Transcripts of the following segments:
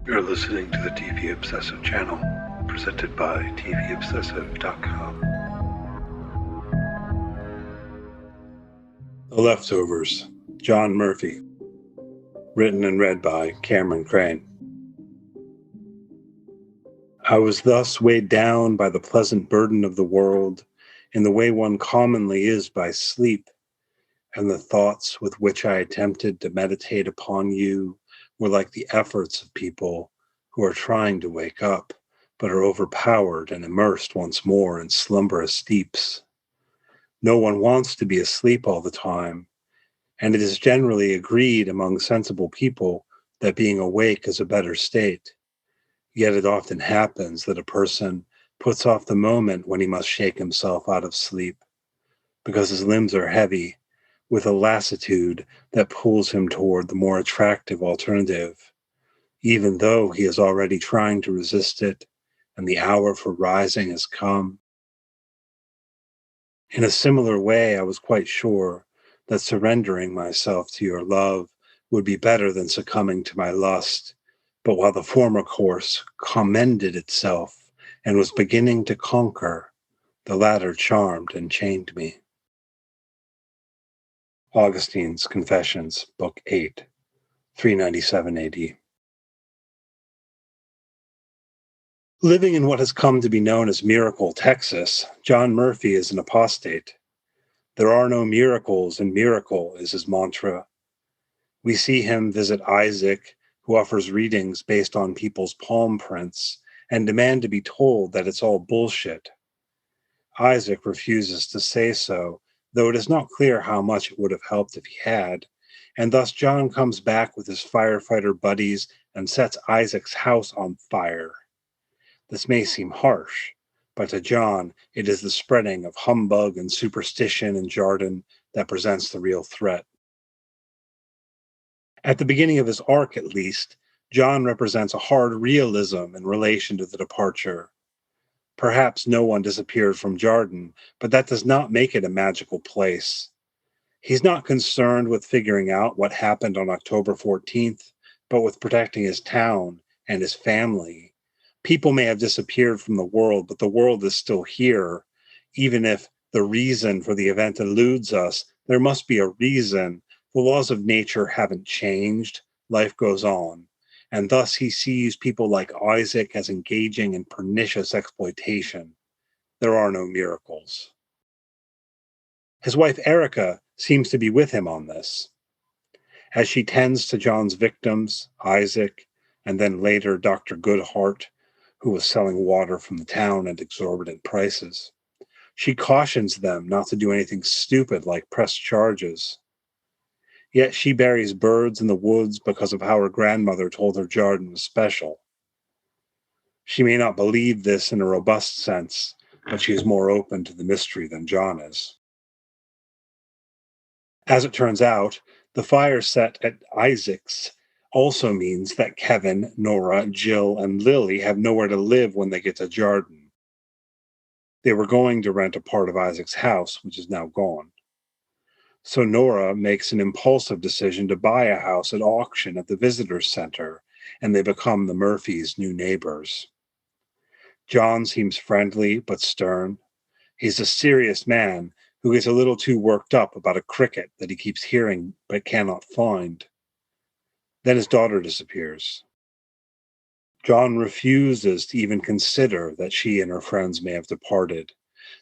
You're listening to the TV Obsessive channel, presented by tvobsessive.com. The Leftovers, John Murphy. Written and read by Caemeron Crain. I was thus weighed down by the pleasant burden of the world, in the way one commonly is by sleep, and the thoughts with which I attempted to meditate upon you were like the efforts of people who are trying to wake up, but are overpowered and immersed once more in slumberous deeps. No one wants to be asleep all the time, and it is generally agreed among sensible people that being awake is a better state. Yet it often happens that a person puts off the moment when he must shake himself out of sleep, because his limbs are heavy, with a lassitude that pulls him toward the more attractive alternative, even though he is already trying to resist it, and the hour for rising has come. In a similar way, I was quite sure that surrendering myself to your love would be better than succumbing to my lust, but while the former course commended itself and was beginning to conquer, the latter charmed and chained me. Augustine's Confessions, Book 8, 397 AD. Living in what has come to be known as Miracle, Texas, John Murphy is an apostate. There are no miracles, and miracle is his mantra. We see him visit Isaac, who offers readings based on people's palm prints, and demand to be told that it's all bullshit. Isaac refuses to say so, though it is not clear how much it would have helped if he had, and thus John comes back with his firefighter buddies and sets Isaac's house on fire. This may seem harsh, but to John, it is the spreading of humbug and superstition and jargon that presents the real threat. At the beginning of his arc, at least, John represents a hard realism in relation to the departure. Perhaps no one disappeared from Jarden, but that does not make it a magical place. He's not concerned with figuring out what happened on October 14th, but with protecting his town and his family. People may have disappeared from the world, but the world is still here. Even if the reason for the event eludes us, there must be a reason. The laws of nature haven't changed. Life goes on. And thus he sees people like Isaac as engaging in pernicious exploitation. There are no miracles. His wife Erica seems to be with him on this. As she tends to John's victims, Isaac, and then later Dr. Goodhart, who was selling water from the town at exorbitant prices, she cautions them not to do anything stupid like press charges. Yet she buries birds in the woods because of how her grandmother told her Jarden was special. She may not believe this in a robust sense, but she is more open to the mystery than John is. As it turns out, the fire set at Isaac's also means that Kevin, Nora, Jill, and Lily have nowhere to live when they get to Jarden. They were going to rent a part of Isaac's house, which is now gone. So Nora makes an impulsive decision to buy a house at auction at the visitors center, and they become the Murphys' new neighbors. John seems friendly but stern. He's a serious man who gets a little too worked up about a cricket that he keeps hearing but cannot find. Then his daughter disappears. John refuses to even consider that she and her friends may have departed.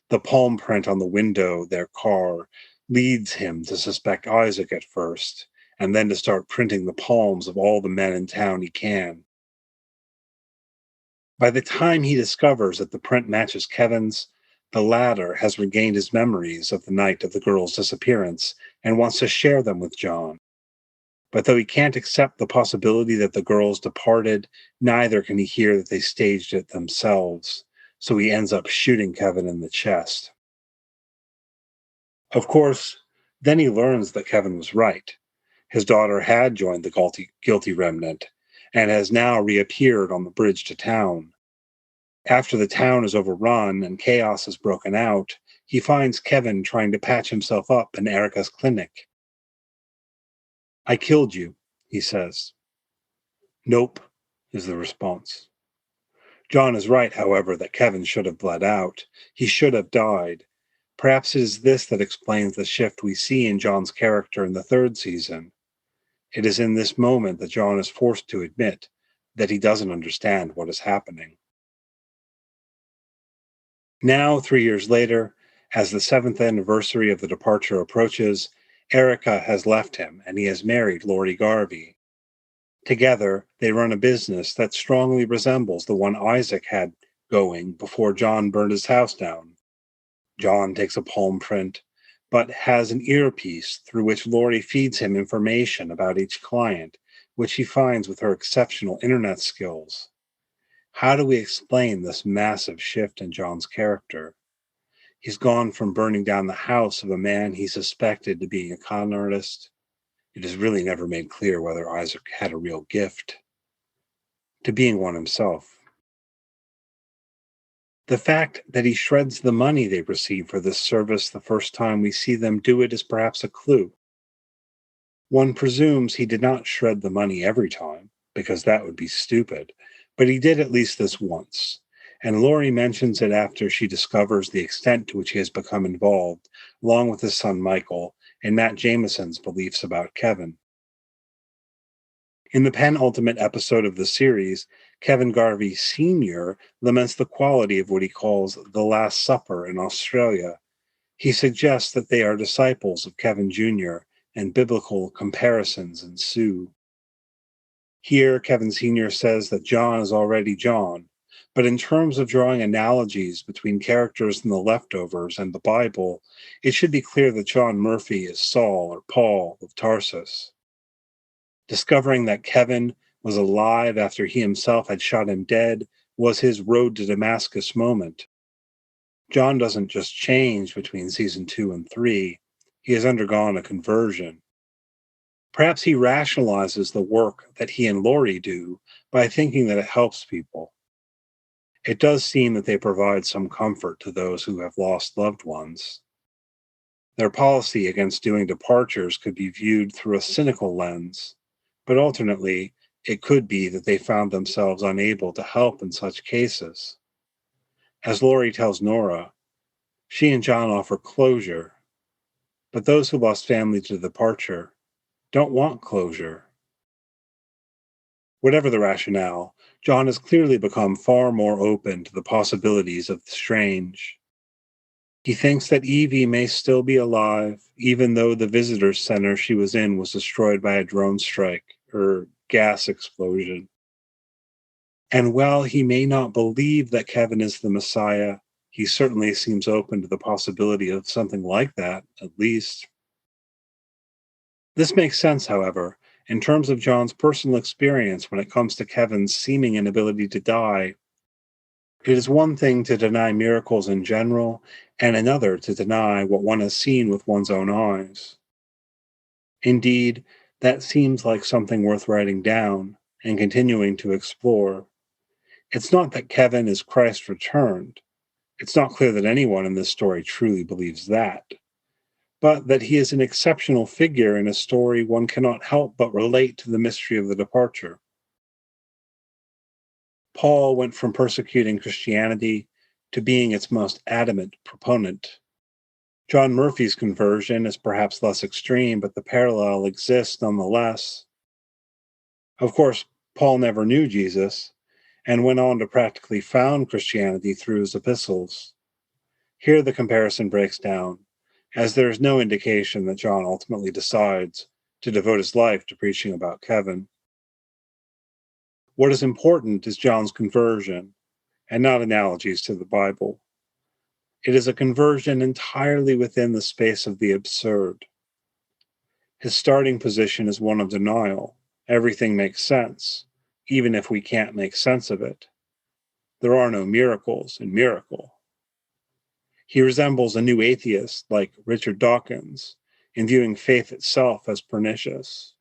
The palm print on the window, their car, leads him to suspect Isaac at first, and then to start printing the palms of all the men in town he can. By the time he discovers that the print matches Kevin's, the latter has regained his memories of the night of the girl's disappearance and wants to share them with John. But though he can't accept the possibility that the girls departed, neither can he hear that they staged it themselves, so he ends up shooting Kevin in the chest. Of course, then he learns that Kevin was right. His daughter had joined the guilty remnant and has now reappeared on the bridge to town. After the town is overrun and chaos has broken out, he finds Kevin trying to patch himself up in Erica's clinic. "I killed you," he says. "Nope, is the response. John is right, however, that Kevin should have bled out. He should have died. Perhaps it is this that explains the shift we see in John's character in the third season. It is in this moment that John is forced to admit that he doesn't understand what is happening. Now, 3 years later, as the 7th anniversary of the departure approaches, Erica has left him and he has married Lori Garvey. Together, they run a business that strongly resembles the one Isaac had going before John burned his house down. John takes a palm print, but has an earpiece through which Lori feeds him information about each client, which he finds with her exceptional internet skills. How do we explain this massive shift in John's character? He's gone from burning down the house of a man he suspected to being a con artist. It is really never made clear whether Isaac had a real gift, to being one himself. The fact that he shreds the money they receive for this service the first time we see them do it is perhaps a clue. One presumes he did not shred the money every time, because that would be stupid, but he did at least this once, and Lori mentions it after she discovers the extent to which he has become involved, along with his son Michael, in Matt Jameson's beliefs about Kevin. In the penultimate episode of the series, Kevin Garvey Sr. laments the quality of what he calls the Last Supper in Australia. He suggests that they are disciples of Kevin Jr., and biblical comparisons ensue. Here, Kevin Sr. says that John is already John, but in terms of drawing analogies between characters in The Leftovers and the Bible, it should be clear that John Murphy is Saul or Paul of Tarsus. Discovering that Kevin was alive after he himself had shot him dead was his road to Damascus moment. John doesn't just change between season 2 and 3, he has undergone a conversion. Perhaps he rationalizes the work that he and Lori do by thinking that it helps people. It does seem that they provide some comfort to those who have lost loved ones. Their policy against doing departures could be viewed through a cynical lens, but alternately, it could be that they found themselves unable to help in such cases. As Lori tells Nora, she and John offer closure, but those who lost family to departure don't want closure. Whatever the rationale, John has clearly become far more open to the possibilities of the strange. He thinks that Evie may still be alive, even though the visitor center she was in was destroyed by a drone strike or gas explosion. And while he may not believe that Kevin is the Messiah, he certainly seems open to the possibility of something like that, at least. This makes sense, however, in terms of John's personal experience when it comes to Kevin's seeming inability to die. It is one thing to deny miracles in general, and another to deny what one has seen with one's own eyes. Indeed, that seems like something worth writing down and continuing to explore. It's not that Kevin is Christ returned. It's not clear that anyone in this story truly believes that, but that he is an exceptional figure in a story one cannot help but relate to the mystery of the departure. Paul went from persecuting Christianity to being its most adamant proponent. John Murphy's conversion is perhaps less extreme, but the parallel exists nonetheless. Of course, Paul never knew Jesus and went on to practically found Christianity through his epistles. Here the comparison breaks down, as there is no indication that John ultimately decides to devote his life to preaching about Kevin. What is important is John's conversion, and not analogies to the Bible. It is a conversion entirely within the space of the absurd. His starting position is one of denial. Everything makes sense, even if we can't make sense of it. There are no miracles in miracle. He resembles a new atheist like Richard Dawkins in viewing faith itself as pernicious.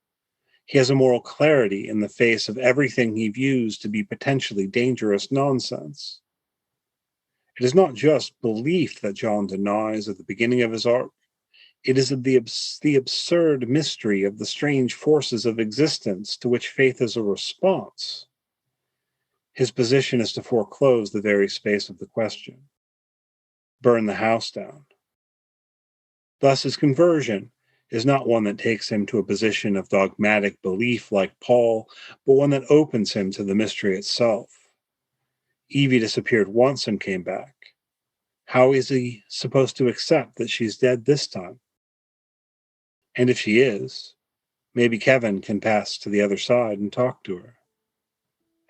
He has a moral clarity in the face of everything he views to be potentially dangerous nonsense. It is not just belief that John denies at the beginning of his arc. It is the absurd mystery of the strange forces of existence to which faith is a response. His position is to foreclose the very space of the question, burn the house down. Thus, his conversion is not one that takes him to a position of dogmatic belief like Paul, but one that opens him to the mystery itself. Evie disappeared once and came back. How is he supposed to accept that she's dead this time? And if she is, maybe Kevin can pass to the other side and talk to her.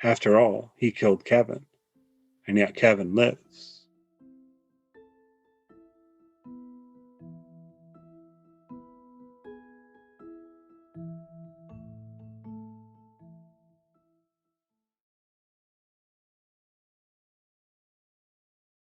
After all, he killed Kevin, and yet Kevin lives.